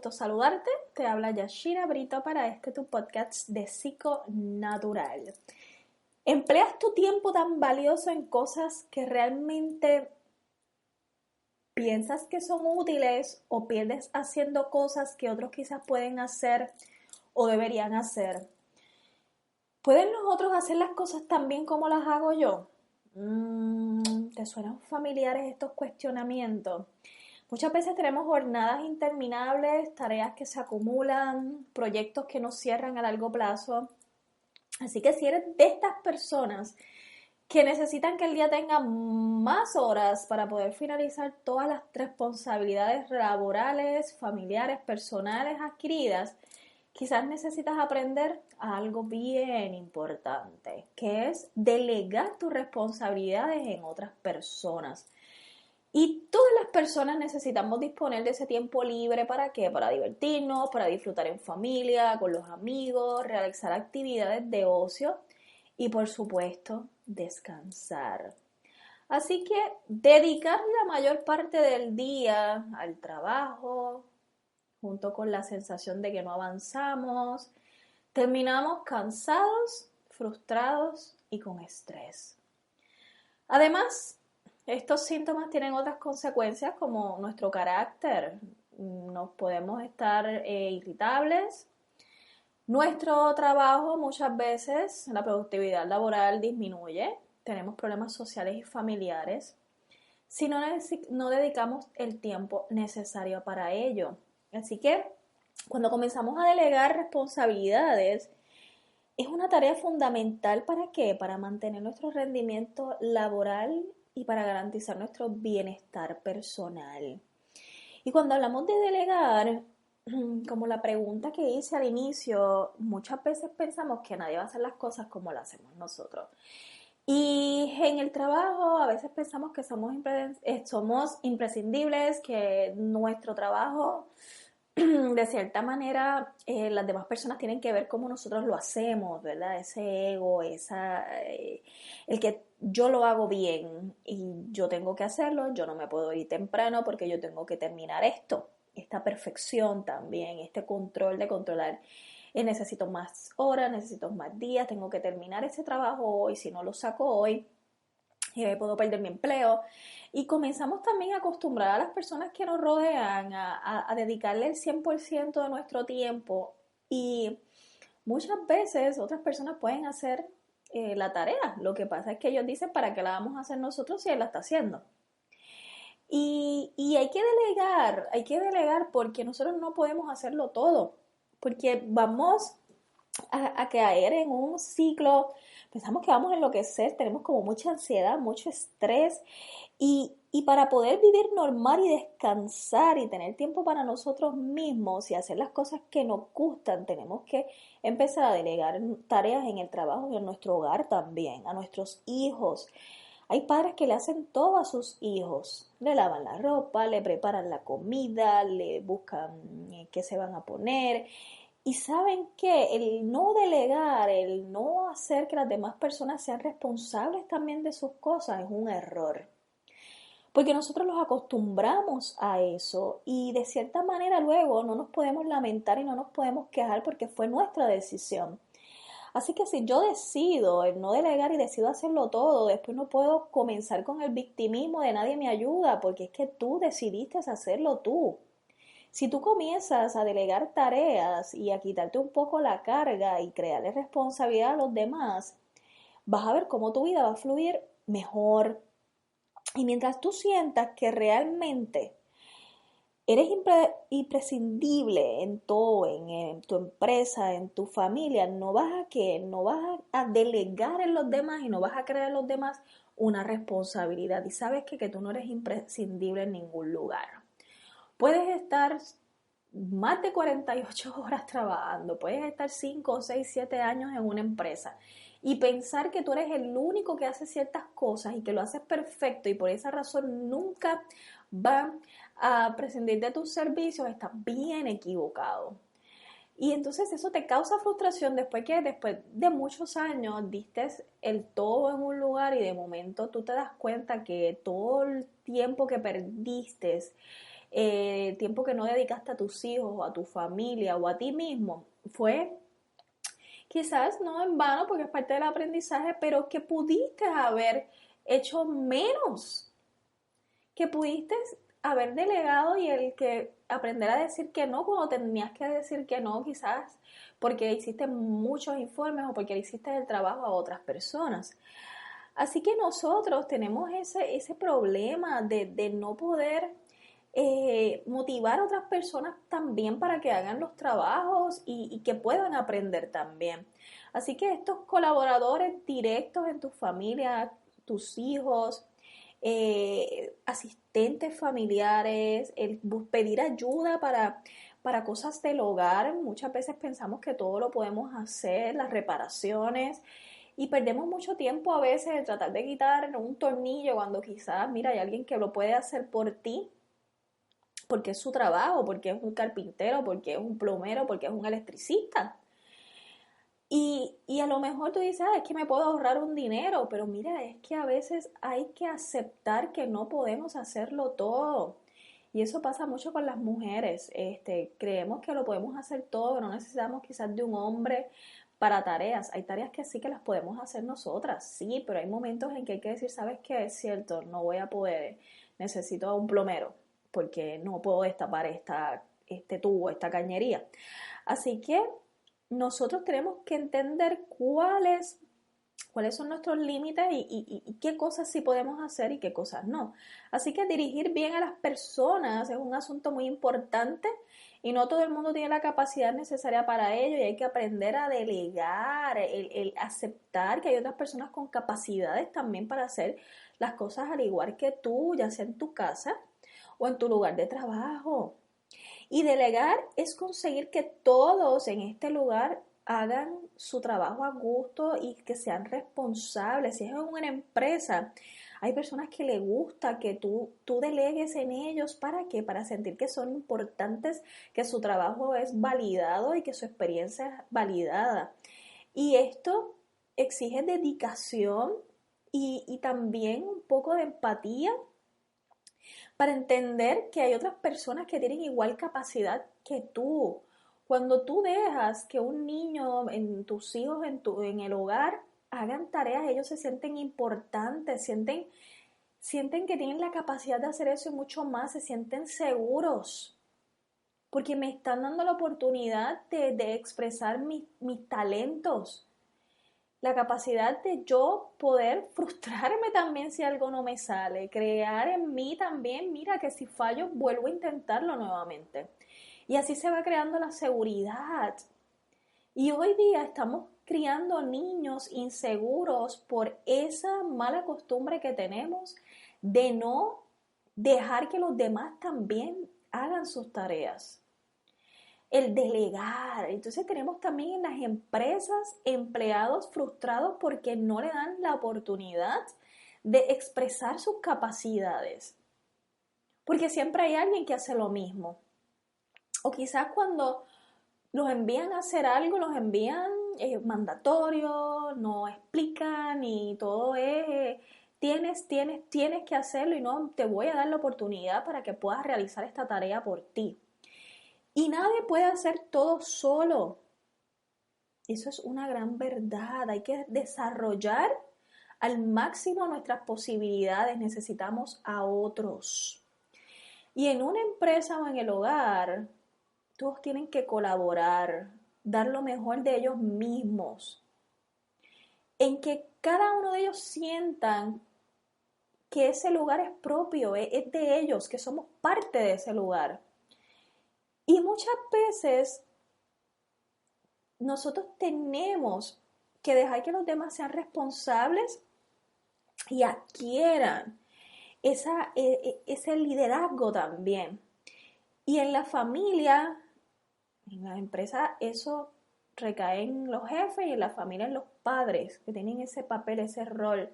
gusto saludarte. Te habla Yashira Brito para tu podcast de Psiconatural. ¿Empleas tu tiempo tan valioso en cosas que realmente piensas que son útiles o pierdes haciendo cosas que otros quizás pueden hacer o deberían hacer? ¿Pueden los otros hacer las cosas tan bien como las hago yo? ¿Te suenan familiares estos cuestionamientos? Muchas veces tenemos jornadas interminables, tareas que se acumulan, proyectos que no cierran a largo plazo. Así que si eres de estas personas que necesitan que el día tenga más horas para poder finalizar todas las responsabilidades laborales, familiares, personales adquiridas, quizás necesitas aprender algo bien importante, que es delegar tus responsabilidades en otras personas. Y todas las personas necesitamos disponer de ese tiempo libre, ¿para qué? Para divertirnos, para disfrutar en familia, con los amigos, realizar actividades de ocio y, por supuesto, descansar. Así que dedicar la mayor parte del día al trabajo, junto con la sensación de que no avanzamos, terminamos cansados, frustrados y con estrés. Además, estos síntomas tienen otras consecuencias como nuestro carácter. Nos podemos estar irritables. Nuestro trabajo muchas veces, la productividad laboral disminuye. Tenemos problemas sociales y familiares si no dedicamos el tiempo necesario para ello. Así que cuando comenzamos a delegar responsabilidades, es una tarea fundamental. ¿Para qué? Para mantener nuestro rendimiento laboral y para garantizar nuestro bienestar personal. Y cuando hablamos de delegar, como la pregunta que hice al inicio, muchas veces pensamos que nadie va a hacer las cosas como las hacemos nosotros. Y en el trabajo a veces pensamos que somos imprescindibles, que nuestro trabajo de cierta manera las demás personas tienen que ver cómo nosotros lo hacemos, ¿verdad? Ese ego, el que yo lo hago bien y yo tengo que hacerlo, yo no me puedo ir temprano porque yo tengo que terminar esto, esta perfección también, este control de controlar. Necesito más horas, necesito más días, tengo que terminar ese trabajo hoy, si no lo saco hoy, puedo perder mi empleo. Y comenzamos también a acostumbrar a las personas que nos rodean a dedicarle el 100% de nuestro tiempo, y muchas veces otras personas pueden hacer la tarea. Lo que pasa es que ellos dicen, ¿para qué la vamos a hacer nosotros si él la está haciendo? Y hay que delegar porque nosotros no podemos hacerlo todo, porque vamos a caer en un ciclo, pensamos que vamos a enloquecer, tenemos como mucha ansiedad, mucho estrés, y para poder vivir normal y descansar y tener tiempo para nosotros mismos y hacer las cosas que nos gustan, tenemos que empezar a delegar tareas en el trabajo y en nuestro hogar también, a nuestros hijos. Hay padres que le hacen todo a sus hijos, le lavan la ropa, le preparan la comida, le buscan qué se van a poner. Y saben que el no delegar, el no hacer que las demás personas sean responsables también de sus cosas es un error. Porque nosotros los acostumbramos a eso y de cierta manera luego no nos podemos lamentar y no nos podemos quejar porque fue nuestra decisión. Así que si yo decido el no delegar y decido hacerlo todo, después no puedo comenzar con el victimismo de nadie me ayuda, porque es que tú decidiste hacerlo tú. Si tú comienzas a delegar tareas y a quitarte un poco la carga y crearle responsabilidad a los demás, vas a ver cómo tu vida va a fluir mejor. Y mientras tú sientas que realmente eres imprescindible en todo, en tu empresa, en tu familia, no vas a delegar en los demás y no vas a crear en los demás una responsabilidad. Y sabes que tú no eres imprescindible en ningún lugar. Puedes estar más de 48 horas trabajando, puedes estar 5, 6, 7 años en una empresa y pensar que tú eres el único que hace ciertas cosas y que lo haces perfecto y por esa razón nunca van a prescindir de tus servicios, estás bien equivocado. Y entonces eso te causa frustración después de muchos años diste el todo en un lugar y de momento tú te das cuenta que todo el tiempo que perdiste tiempo que no dedicaste a tus hijos o a tu familia o a ti mismo, fue quizás no en vano porque es parte del aprendizaje, pero que pudiste haber hecho menos, que pudiste haber delegado y el que aprender a decir que no cuando tenías que decir que no, quizás porque hiciste muchos informes o porque le hiciste el trabajo a otras personas. Así que nosotros tenemos ese problema de no poder motivar a otras personas también para que hagan los trabajos y que puedan aprender también. Así que estos colaboradores directos en tu familia, tus hijos, asistentes familiares, el pedir ayuda para cosas del hogar. Muchas veces pensamos que todo lo podemos hacer, las reparaciones, y perdemos mucho tiempo a veces en tratar de quitar un tornillo cuando quizás, mira, hay alguien que lo puede hacer por ti, porque es su trabajo, porque es un carpintero, porque es un plomero, porque es un electricista. Y a lo mejor tú dices, es que me puedo ahorrar un dinero, pero mira, es que a veces hay que aceptar que no podemos hacerlo todo. Y eso pasa mucho con las mujeres. Creemos que lo podemos hacer todo, que no necesitamos quizás de un hombre para tareas. Hay tareas que sí que las podemos hacer nosotras, sí, pero hay momentos en que hay que decir, ¿sabes qué? Es cierto, no voy a poder, necesito a un plomero, porque no puedo destapar este tubo, esta cañería. Así que nosotros tenemos que entender cuáles son nuestros límites y qué cosas sí podemos hacer y qué cosas no. Así que dirigir bien a las personas es un asunto muy importante y no todo el mundo tiene la capacidad necesaria para ello y hay que aprender a delegar, el aceptar que hay otras personas con capacidades también para hacer las cosas al igual que tú, ya sea en tu casa o en tu lugar de trabajo. Y delegar es conseguir que todos en este lugar hagan su trabajo a gusto y que sean responsables. Si es en una empresa, hay personas que les gusta que tú delegues en ellos. ¿Para qué? Para sentir que son importantes, que su trabajo es validado y que su experiencia es validada. Y esto exige dedicación y también un poco de empatía para entender que hay otras personas que tienen igual capacidad que tú. Cuando tú dejas que un niño, en tus hijos, en el hogar, hagan tareas, ellos se sienten importantes, sienten que tienen la capacidad de hacer eso y mucho más, se sienten seguros, porque me están dando la oportunidad de expresar mis talentos, la capacidad de yo poder frustrarme también si algo no me sale, crear en mí también, mira que si fallo vuelvo a intentarlo nuevamente. Y así se va creando la seguridad. Y hoy día estamos criando niños inseguros por esa mala costumbre que tenemos de no dejar que los demás también hagan sus tareas. El delegar. Entonces tenemos también en las empresas empleados frustrados porque no le dan la oportunidad de expresar sus capacidades. Porque siempre hay alguien que hace lo mismo. O quizás cuando los envían a hacer algo, los envían mandatorio, no explican y todo es tienes que hacerlo y no te voy a dar la oportunidad para que puedas realizar esta tarea por ti. Y nadie puede hacer todo solo. Eso es una gran verdad. Hay que desarrollar al máximo nuestras posibilidades. Necesitamos a otros. Y en una empresa o en el hogar, todos tienen que colaborar, dar lo mejor de ellos mismos. En que cada uno de ellos sientan que ese lugar es propio, es de ellos, que somos parte de ese lugar. Y muchas veces nosotros tenemos que dejar que los demás sean responsables y adquieran ese liderazgo también. Y en la familia, en la empresa, eso recae en los jefes y en la familia en los padres, que tienen ese papel, ese rol.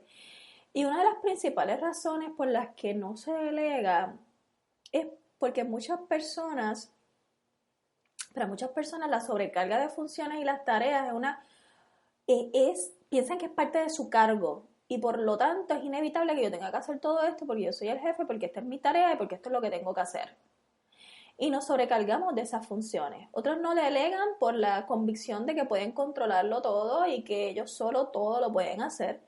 Y una de las principales razones por las que no se delega es porque para muchas personas la sobrecarga de funciones y las tareas piensan que es parte de su cargo y por lo tanto es inevitable que yo tenga que hacer todo esto porque yo soy el jefe, porque esta es mi tarea y porque esto es lo que tengo que hacer. y nos sobrecargamos de esas funciones. Otros no delegan por la convicción de que pueden controlarlo todo y que ellos solo todo lo pueden hacer.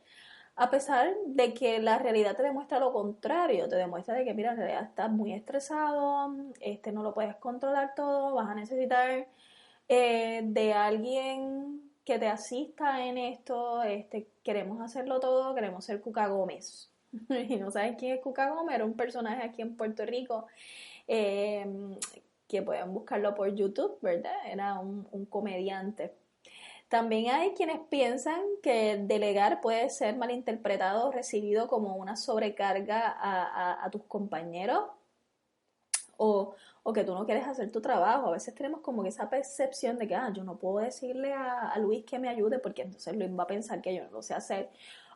A pesar de que la realidad te demuestra lo contrario, te demuestra de que, mira, en realidad estás muy estresado, no lo puedes controlar todo, vas a necesitar de alguien que te asista en esto, queremos hacerlo todo, queremos ser Cuca Gómez. Y no sabes quién es Cuca Gómez, era un personaje aquí en Puerto Rico, eh, que pueden buscarlo por YouTube, ¿verdad? Era un comediante. También hay quienes piensan que delegar puede ser malinterpretado o recibido como una sobrecarga a tus compañeros o que tú no quieres hacer tu trabajo. A veces tenemos como que esa percepción de que yo no puedo decirle a Luis que me ayude porque entonces Luis va a pensar que yo no lo sé hacer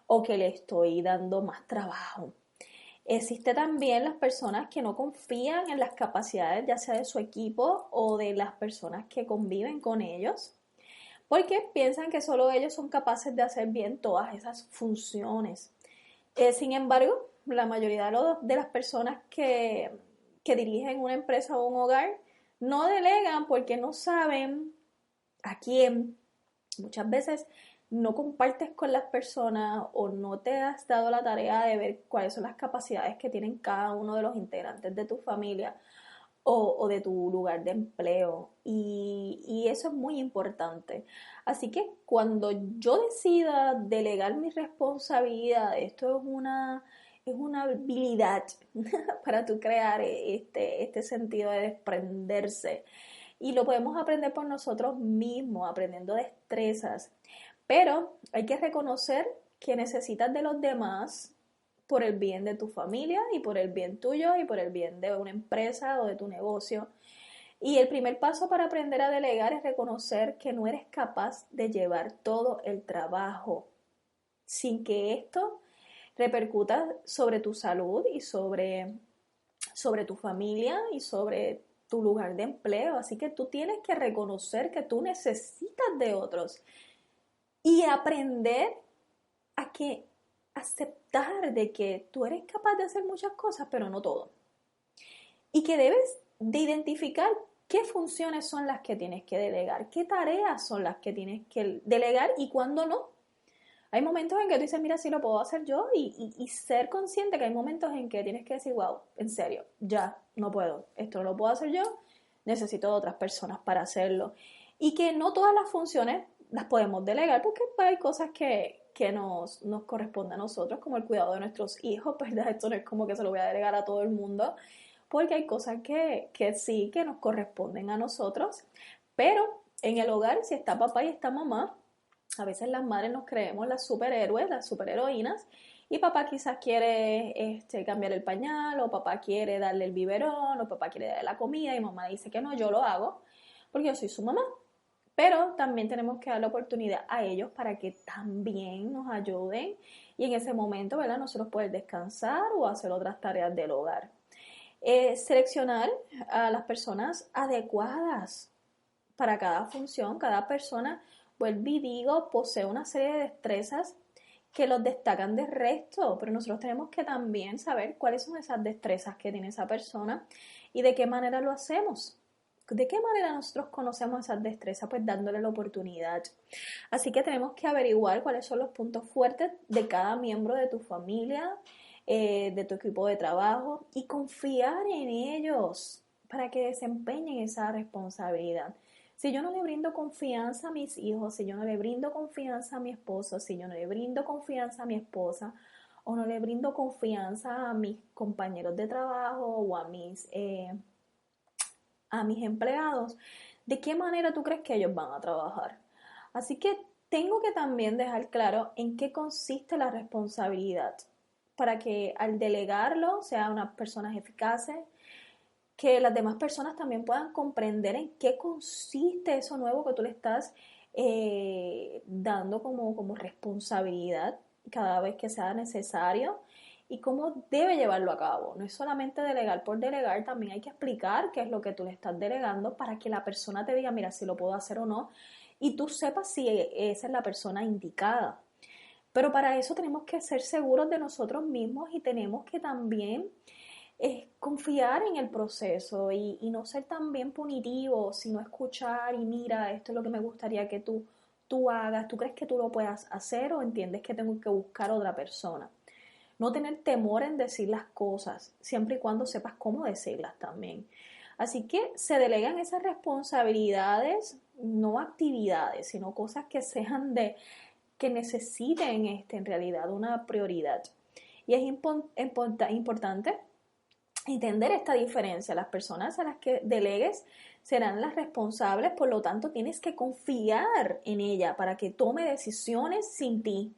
o que le estoy dando más trabajo. Existe también las personas que no confían en las capacidades ya sea de su equipo o de las personas que conviven con ellos, porque piensan que solo ellos son capaces de hacer bien todas esas funciones. Sin embargo, la mayoría de las personas que dirigen una empresa o un hogar no delegan porque no saben a quién. Muchas veces no compartes con las personas o no te has dado la tarea de ver cuáles son las capacidades que tienen cada uno de los integrantes de tu familia o de tu lugar de empleo. Y eso es muy importante. Así que cuando yo decida delegar mi responsabilidad, esto es una habilidad para tú crear este sentido de desprenderse. Y lo podemos aprender por nosotros mismos, aprendiendo destrezas. Pero hay que reconocer que necesitas de los demás por el bien de tu familia y por el bien tuyo y por el bien de una empresa o de tu negocio. Y el primer paso para aprender a delegar es reconocer que no eres capaz de llevar todo el trabajo sin que esto repercuta sobre tu salud y sobre tu familia y sobre tu lugar de empleo. Así que tú tienes que reconocer que tú necesitas de otros y aprender a que aceptar de que tú eres capaz de hacer muchas cosas, pero no todo. Y que debes de identificar qué funciones son las que tienes que delegar, qué tareas son las que tienes que delegar y cuándo no. Hay momentos en que tú dices, mira, sí lo puedo hacer yo y ser consciente que hay momentos en que tienes que decir, wow, en serio, ya, no puedo, esto no lo puedo hacer yo, necesito de otras personas para hacerlo. Y que no todas las funciones las podemos delegar porque pues, hay cosas que nos corresponden a nosotros, como el cuidado de nuestros hijos, ¿verdad? Esto no es como que se lo voy a delegar a todo el mundo, porque hay cosas que sí, que nos corresponden a nosotros, pero en el hogar, si está papá y está mamá, a veces las madres nos creemos las superhéroes, las superheroínas, y papá quizás quiere cambiar el pañal, o papá quiere darle el biberón, o papá quiere darle la comida, y mamá dice que no, yo lo hago, porque yo soy su mamá. Pero también tenemos que dar la oportunidad a ellos para que también nos ayuden y en ese momento, ¿verdad? Nosotros poder descansar o hacer otras tareas del hogar. Seleccionar a las personas adecuadas para cada función. Cada persona, vuelvo y digo, posee una serie de destrezas que los destacan del resto, pero nosotros tenemos que también saber cuáles son esas destrezas que tiene esa persona y de qué manera lo hacemos. ¿De qué manera nosotros conocemos esas destrezas? Pues dándole la oportunidad. Así que tenemos que averiguar cuáles son los puntos fuertes de cada miembro de tu familia, de tu equipo de trabajo y confiar en ellos para que desempeñen esa responsabilidad. Si yo no le brindo confianza a mis hijos, si yo no le brindo confianza a mi esposo, si yo no le brindo confianza a mi esposa o no le brindo confianza a mis compañeros de trabajo o a mis empleados, ¿de qué manera tú crees que ellos van a trabajar? Así que tengo que también dejar claro en qué consiste la responsabilidad para que al delegarlo sean unas personas eficaces, que las demás personas también puedan comprender en qué consiste eso nuevo que tú le estás dando como responsabilidad cada vez que sea necesario y cómo debe llevarlo a cabo. No es solamente delegar por delegar, también hay que explicar qué es lo que tú le estás delegando para que la persona te diga, mira, si lo puedo hacer o no, y tú sepas si esa es la persona indicada. Pero para eso tenemos que ser seguros de nosotros mismos y tenemos que también es confiar en el proceso y no ser tan bien punitivo, sino escuchar y mira, esto es lo que me gustaría que tú hagas, tú crees que tú lo puedas hacer o entiendes que tengo que buscar otra persona. No tener temor en decir las cosas, siempre y cuando sepas cómo decirlas también. Así que se delegan esas responsabilidades, no actividades, sino cosas que sean que necesiten en realidad una prioridad. Y es importante entender esta diferencia. Las personas a las que delegues serán las responsables, por lo tanto tienes que confiar en ella para que tome decisiones sin ti,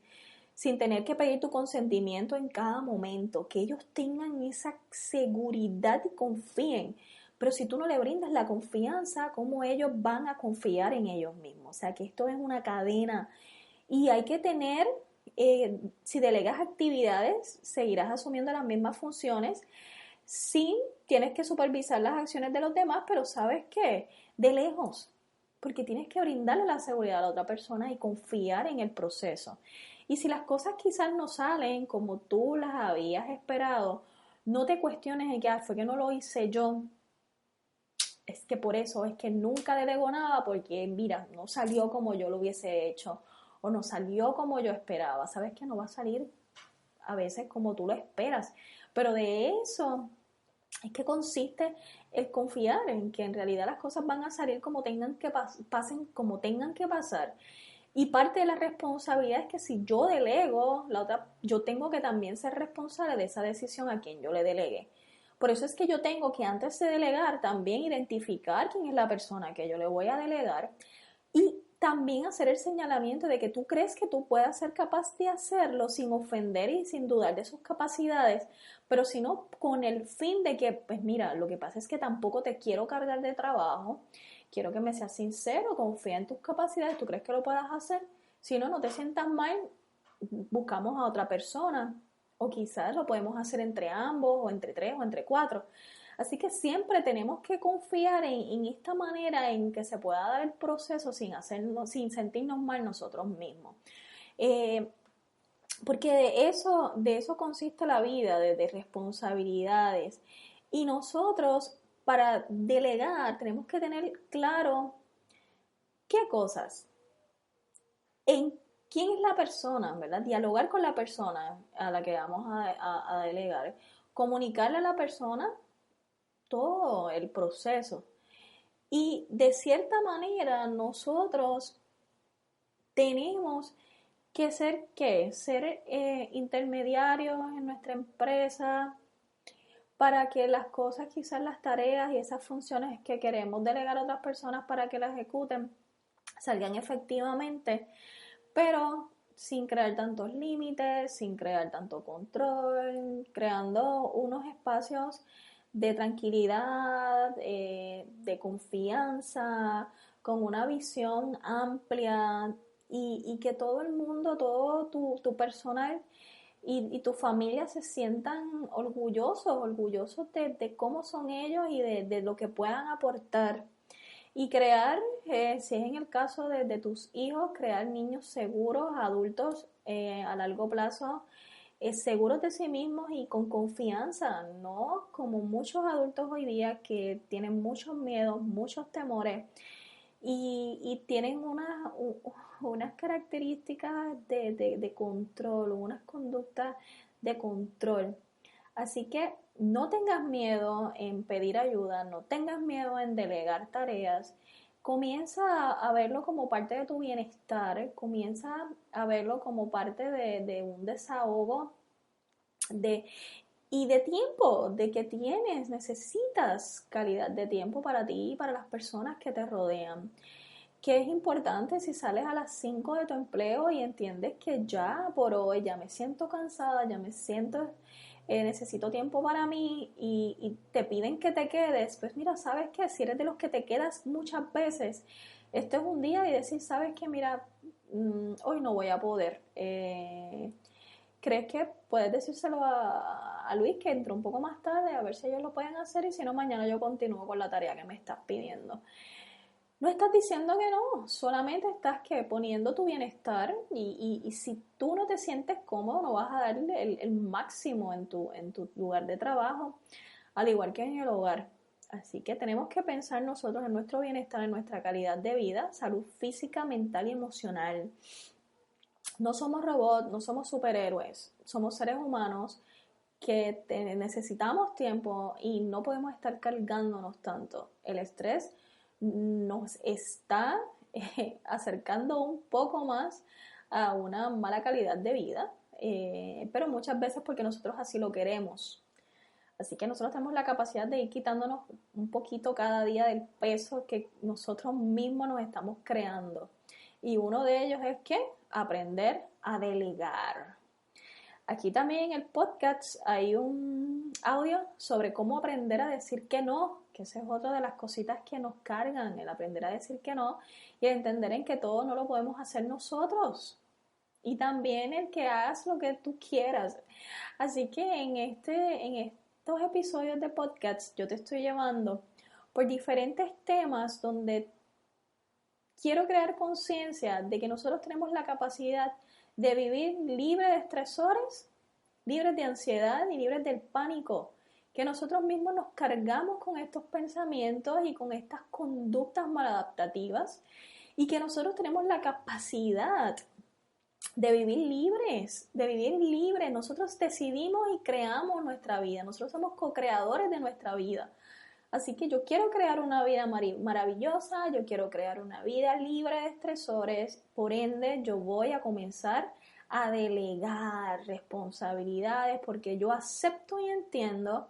sin tener que pedir tu consentimiento en cada momento, que ellos tengan esa seguridad y confíen. Pero si tú no le brindas la confianza, ¿cómo ellos van a confiar en ellos mismos? O sea, que esto es una cadena y hay que tener, si delegas actividades, seguirás asumiendo las mismas funciones. Sí, tienes que supervisar las acciones de los demás, pero ¿sabes qué? De lejos, porque tienes que brindarle la seguridad a la otra persona y confiar en el proceso. Y si las cosas quizás no salen como tú las habías esperado, no te cuestiones de que fue que no lo hice yo. Es que por eso es que nunca delego nada porque, mira, no salió como yo lo hubiese hecho o no salió como yo esperaba. Sabes que no va a salir a veces como tú lo esperas, pero de eso es que consiste el confiar en que en realidad las cosas van a salir como tengan que pasen como tengan que pasar. Y parte de la responsabilidad es que si yo delego, yo tengo que también ser responsable de esa decisión a quien yo le delegue. Por eso es que yo tengo que antes de delegar también identificar quién es la persona que yo le voy a delegar y también hacer el señalamiento de que tú crees que tú puedas ser capaz de hacerlo sin ofender y sin dudar de sus capacidades, pero sino con el fin de que, pues mira, lo que pasa es que tampoco te quiero cargar de trabajo, quiero que me seas sincero, confía en tus capacidades, tú crees que lo puedas hacer, si no, no te sientas mal, buscamos a otra persona o quizás lo podemos hacer entre ambos o entre tres o entre cuatro. Así que siempre tenemos que confiar en esta manera en que se pueda dar el proceso sin sentirnos mal nosotros mismos. Eh, Porque de eso consiste la vida, de responsabilidades. Y nosotros, para delegar, tenemos que tener claro qué cosas, en quién es la persona, ¿verdad? Dialogar con la persona a la que vamos a delegar, comunicarle a la persona todo el proceso. Y de cierta manera nosotros tenemos que ser, ¿qué? Ser intermediarios en nuestra empresa para que las cosas, quizás las tareas y esas funciones que queremos delegar a otras personas para que las ejecuten, salgan efectivamente, pero sin crear tantos límites, sin crear tanto control, creando unos espacios de tranquilidad, de confianza, con una visión amplia y que todo el mundo, todo tu personal y tu familia se sientan orgullosos de cómo son ellos y de lo que puedan aportar. Y crear, si es en el caso de tus hijos, crear niños seguros, adultos a largo plazo, seguros de sí mismos y con confianza, no como muchos adultos hoy día que tienen muchos miedos, muchos temores y tienen unas características de control, unas conductas de control. Así que no tengas miedo en pedir ayuda, no tengas miedo en delegar tareas. Comienza a verlo como parte de tu bienestar, comienza a verlo como parte de un desahogo de, y de tiempo, de que necesitas calidad de tiempo para ti y para las personas que te rodean. Que es importante si sales a las 5 de tu empleo y entiendes que ya por hoy ya me siento cansada, ya me siento, necesito tiempo para mí y te piden que te quedes, pues mira, ¿sabes qué? Si eres de los que te quedas muchas veces, este es un día y decir, ¿sabes qué? Mira, hoy no voy a poder. ¿Crees que puedes decírselo a Luis que entró un poco más tarde a ver si ellos lo pueden hacer y si no mañana yo continúo con la tarea que me estás pidiendo? No estás diciendo que no, solamente estás que poniendo tu bienestar y si tú no te sientes cómodo, no vas a darle el máximo en tu lugar de trabajo, al igual que en el hogar. Así que tenemos que pensar nosotros en nuestro bienestar, en nuestra calidad de vida, salud física, mental y emocional. No somos robots, no somos superhéroes, somos seres humanos que necesitamos tiempo y no podemos estar cargándonos tanto. El estrés nos está acercando un poco más a una mala calidad de vida, pero muchas veces porque nosotros así lo queremos. Así que nosotros tenemos la capacidad de ir quitándonos un poquito cada día del peso que nosotros mismos nos estamos creando. Y uno de ellos es que aprender a delegar. Aquí también en el podcast hay un audio sobre cómo aprender a decir que no, que esa es otra de las cositas que nos cargan, el aprender a decir que no y el entender en que todo no lo podemos hacer nosotros. Y también el que hagas lo que tú quieras. Así que en estos episodios de podcast yo te estoy llevando por diferentes temas donde quiero crear conciencia de que nosotros tenemos la capacidad de vivir libre de estresores, libres de ansiedad y libres del pánico, que nosotros mismos nos cargamos con estos pensamientos y con estas conductas maladaptativas y que nosotros tenemos la capacidad de vivir libres, Nosotros decidimos y creamos nuestra vida, nosotros somos co-creadores de nuestra vida. Así que yo quiero crear una vida maravillosa, yo quiero crear una vida libre de estresores, por ende yo voy a comenzar a delegar responsabilidades porque yo acepto y entiendo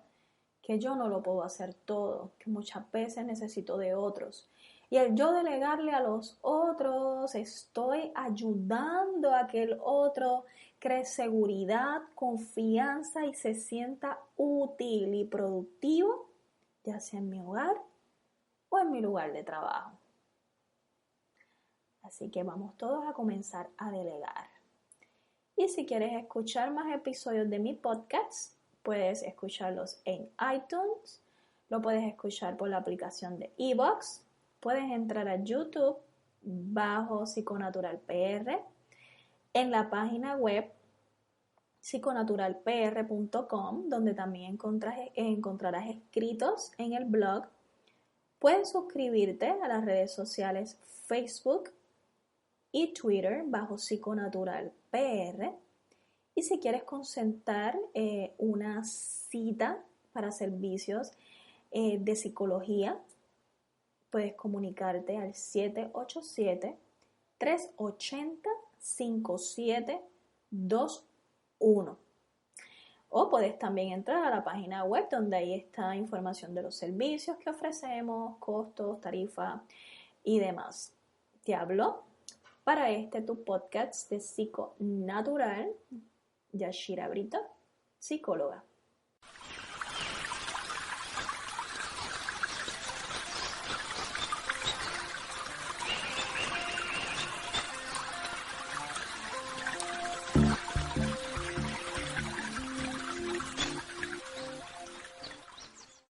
que yo no lo puedo hacer todo, que muchas veces necesito de otros. Y al yo delegarle a los otros, estoy ayudando a que el otro cree seguridad, confianza y se sienta útil y productivo, ya sea en mi hogar o en mi lugar de trabajo. Así que vamos todos a comenzar a delegar. Y si quieres escuchar más episodios de mi podcast, puedes escucharlos en iTunes, lo puedes escuchar por la aplicación de iVoox, puedes entrar a YouTube bajo Psiconatural PR, en la página web psiconaturalpr.com, donde también encontrarás escritos en el blog. Puedes suscribirte a las redes sociales Facebook y Twitter bajo psiconaturalpr. Y si quieres concertar una cita para servicios de psicología, puedes comunicarte al 787-380-5721. O puedes también entrar a la página web donde ahí está información de los servicios que ofrecemos, costos, tarifas y demás. Te hablo para tu podcast de Psiconatural, Yashira Brito, psicóloga.